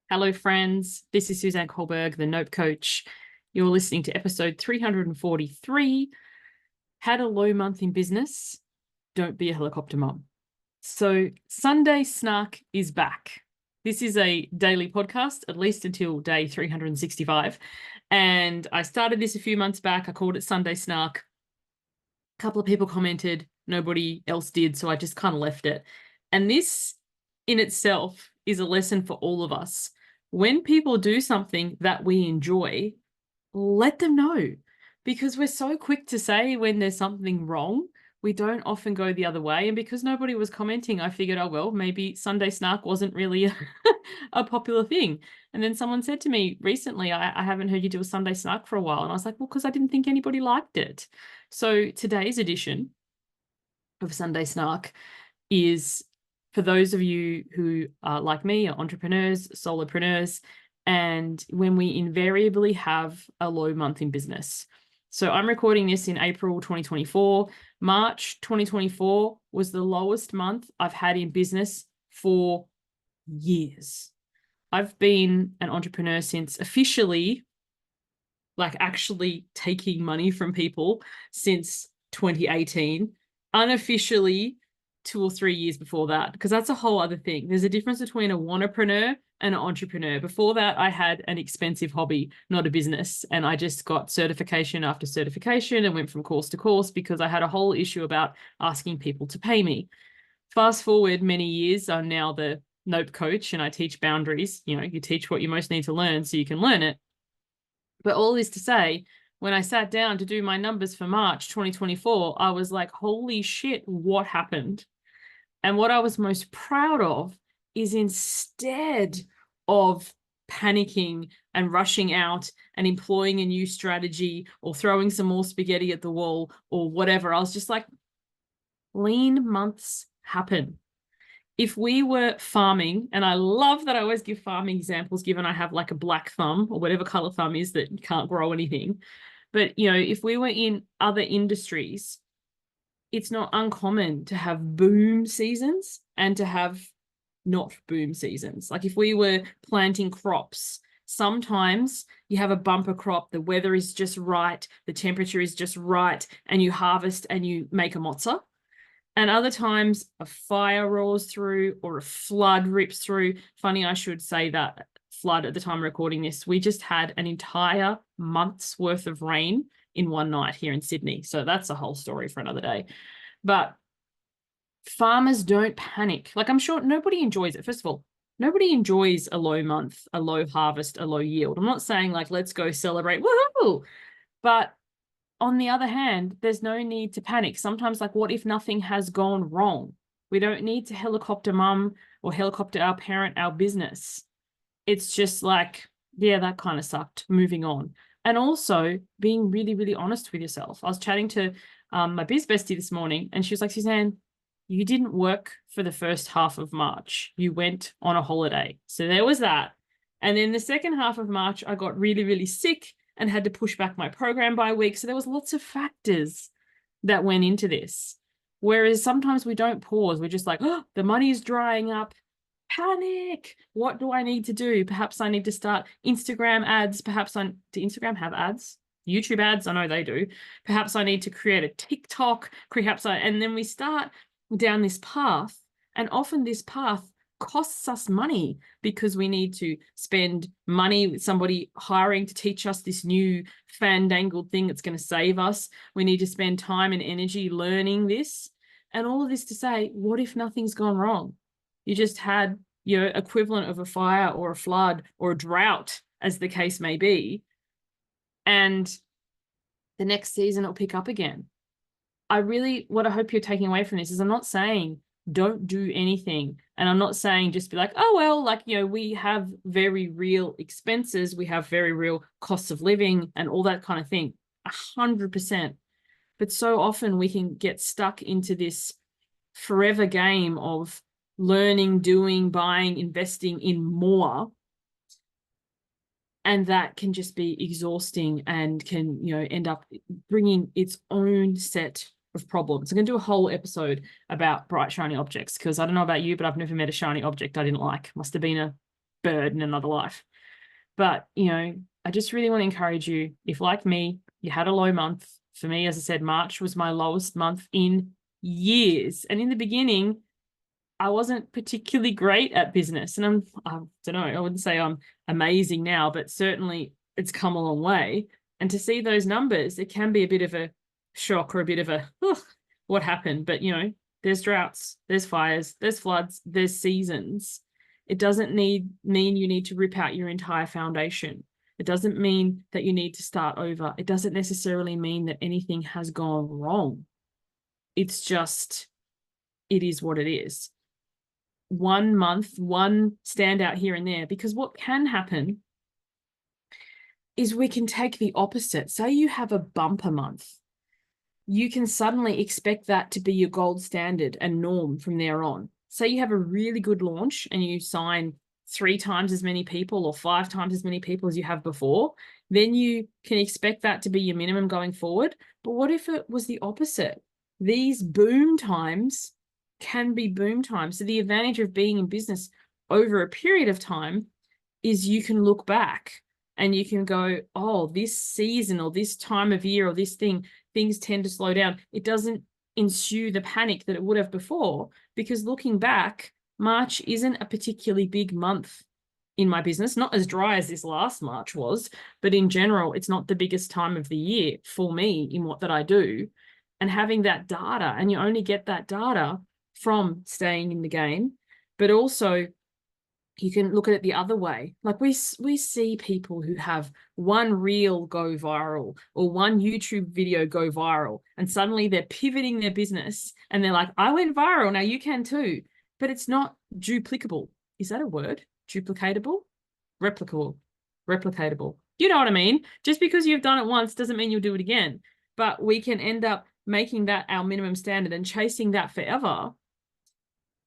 Hello, friends. This is Suzanne Kohlberg, the Nope Coach. You're listening to episode 343, Had a Low Month in Business, Don't Be a Helicopter Mum. So Sunday Snark is back. This is a daily podcast, at least until day 365. And I started this a few months back. I called it Sunday Snark. A couple of people commented, nobody else did, so I just kind of left it. And this in itself is a lesson for all of us. When people do something that we enjoy, let them know, because we're so quick to say when there's something wrong. We don't often go the other way. And because nobody was commenting, I figured, oh, well, maybe Sunday Snark wasn't really a popular thing. And then someone said to me recently, I haven't heard you do a Sunday Snark for a while. And I was like, well, because I didn't think anybody liked it. So today's edition of Sunday Snark is for those of you who are like me, are entrepreneurs, solopreneurs, and when we invariably have a low month in business. So I'm recording this in April 2024. March 2024 was the lowest month I've had in business for years. I've been an entrepreneur since officially, like actually taking money from people, since 2018. Unofficially, 2 or 3 years before that, because that's a whole other thing. There's a difference between a wannapreneur and an entrepreneur. Before that, I had an expensive hobby, not a business. And I just got certification after certification and went from course to course because I had a whole issue about asking people to pay me. Fast forward many years, I'm now the Nope Coach and I teach boundaries. You know, you teach what you most need to learn so you can learn it. But all this to say, when I sat down to do my numbers for March 2024, I was like, holy shit, what happened? And what I was most proud of is instead of panicking and rushing out and employing a new strategy or throwing some more spaghetti at the wall or whatever, I was just like, lean months happen. If we were farming, and I love that I always give farming examples, given I have like a black thumb or whatever color thumb is that can't grow anything. But, you know, if we were in other industries, it's not uncommon to have boom seasons and to have not boom seasons. Like if we were planting crops, sometimes you have a bumper crop, the weather is just right, the temperature is just right, and you harvest and you make a mozza. And other times a fire rolls through or a flood rips through. Funny, I should say that flood at the time of recording this. We just had an entire month's worth of rain in one night here in Sydney. So that's a whole story for another day. But farmers don't panic. Like I'm sure nobody enjoys it. First of all, nobody enjoys a low month, a low harvest, a low yield. I'm not saying like, let's go celebrate, woohoo! But on the other hand, there's no need to panic. Sometimes, like, what if nothing has gone wrong? We don't need to helicopter mum or helicopter our parent, our business. It's just like, yeah, that kind of sucked. Moving on. And also being really, really honest with yourself. I was chatting to my biz bestie this morning, and she was like, Suzanne, you didn't work for the first half of March. You went on a holiday. So there was that. And then the second half of March, I got really, really sick and had to push back my program by a week. So there was lots of factors that went into this. Whereas sometimes we don't pause. We're just like, oh, the money's drying up. Panic. What do I need to do? Perhaps I need to start Instagram ads. Do Instagram have ads? YouTube ads? I know they do. Perhaps I need to create a TikTok. And then we start down this path. And often this path costs us money because we need to spend money with somebody hiring to teach us this new fandangled thing that's going to save us. We need to spend time and energy learning this. And all of this to say, what if nothing's gone wrong? You just had your equivalent of a fire or a flood or a drought, as the case may be. And the next season it'll pick up again. What I hope you're taking away from this is I'm not saying don't do anything. And I'm not saying just be like, oh, well, like, you know, we have very real expenses. We have very real costs of living and all that kind of thing. 100%. But so often we can get stuck into this forever game of learning, doing, buying, investing in more. And that can just be exhausting and can, you know, end up bringing its own set of problems. I'm going to do a whole episode about bright, shiny objects because I don't know about you, but I've never met a shiny object I didn't like. Must have been a bird in another life. But, you know, I just really want to encourage you, if like me, you had a low month. For me, as I said, March was my lowest month in years. And in the beginning, I wasn't particularly great at business. And I don't know, I wouldn't say I'm amazing now, but certainly it's come a long way. And to see those numbers, it can be a bit of a shock or a bit of a, what happened? But, you know, there's droughts, there's fires, there's floods, there's seasons. It doesn't mean you need to rip out your entire foundation. It doesn't mean that you need to start over. It doesn't necessarily mean that anything has gone wrong. It's just, it is what it is. 1 month, one standout here and there, because what can happen is we can take the opposite. Say you have a bumper month. You can suddenly expect that to be your gold standard and norm from there on. Say you have a really good launch and you sign 3 times as many people or 5 times as many people as you have before, then you can expect that to be your minimum going forward. But what if it was the opposite? These boom times can be boom times. So the advantage of being in business over a period of time is you can look back and you can go, oh, this season or this time of year or this thing, things tend to slow down. It doesn't ensue the panic that it would have before, because looking back, March isn't a particularly big month in my business, not as dry as this last March was, but in general, it's not the biggest time of the year for me in what that I do. And having that data, and you only get that data from staying in the game, but also you can look at it the other way. Like we see people who have one reel go viral or one YouTube video go viral, and suddenly they're pivoting their business and they're like, I went viral, now you can too. But it's not duplicable. Is that a word? Duplicatable? Replicatable. You know what I mean? Just because you've done it once doesn't mean you'll do it again. But we can end up making that our minimum standard and chasing that forever.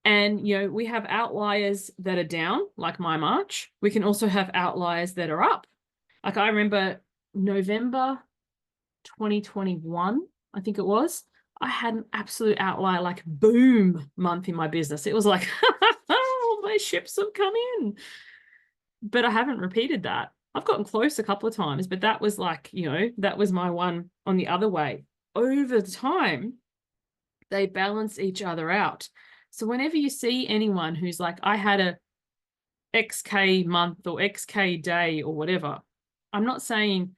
And, you know, we have outliers that are down, like my March. We can also have outliers that are up. Like I remember November 2021, I think it was, I had an absolute outlier, like boom month in my business. It was like, oh, my ships have come in. But I haven't repeated that. I've gotten close a couple of times, but that was like, you know, that was my one on the other way. Over time, they balance each other out. So whenever you see anyone who's like, I had a XK month or XK day or whatever, I'm not saying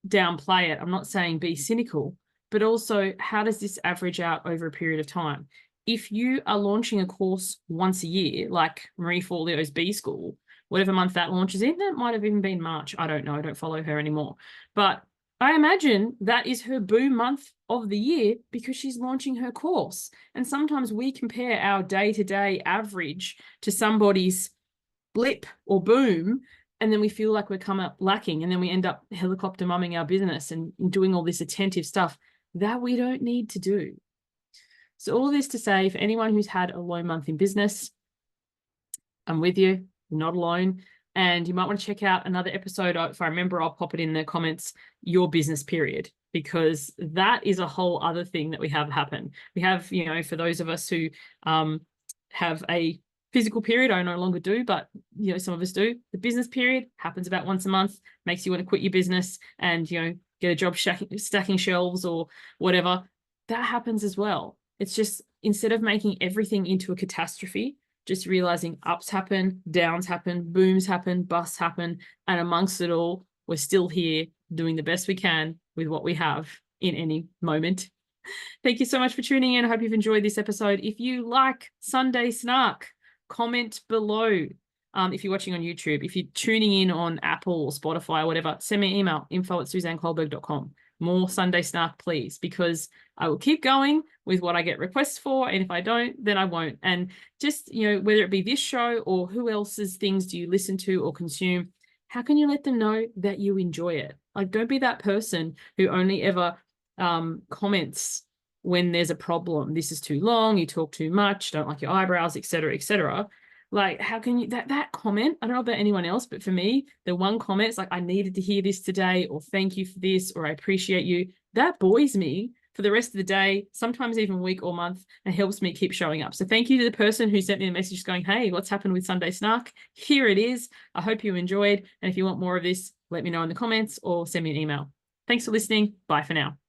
downplay it. I'm not saying be cynical, but also how does this average out over a period of time? If you are launching a course once a year, like Marie Forleo's B School, whatever month that launches in, that might have even been March. I don't know. I don't follow her anymore. But I imagine that is her boom month of the year because she's launching her course. And sometimes we compare our day-to-day average to somebody's blip or boom, and then we feel like we're come up lacking, and then we end up helicopter mumming our business and doing all this attentive stuff that we don't need to do. So all this to say, for anyone who's had a low month in business, I'm with you. You're not alone. And you might want to check out another episode. If I remember, I'll pop it in the comments, your business period, because that is a whole other thing that we have happen. We have, you know, for those of us who have a physical period, I no longer do, but, you know, some of us do. The business period happens about once a month, makes you want to quit your business and, you know, get a job stacking shelves or whatever. That happens as well. It's just, instead of making everything into a catastrophe, just realizing ups happen, downs happen, booms happen, busts happen, and amongst it all, we're still here doing the best we can with what we have in any moment. Thank you so much for tuning in. I hope you've enjoyed this episode. If you like Sunday Snark, comment below. If you're watching on YouTube, if you're tuning in on Apple or Spotify or whatever, send me an email, info@suzannekohlberg.com. More Sunday Snark, please, because I will keep going with what I get requests for. And if I don't, then I won't. And just, you know, whether it be this show or who else's things do you listen to or consume, how can you let them know that you enjoy it? Like, don't be that person who only ever comments when there's a problem. This is too long, you talk too much, don't like your eyebrows, etc., etc. Like, how can you, that comment, I don't know about anyone else, but for me, the one comment is like, I needed to hear this today, or thank you for this, or I appreciate you. That buoys me for the rest of the day, sometimes even week or month, and helps me keep showing up. So thank you to the person who sent me a message going, hey, what's happened with Sunday Snark? Here it is. I hope you enjoyed. And if you want more of this, let me know in the comments or send me an email. Thanks for listening. Bye for now.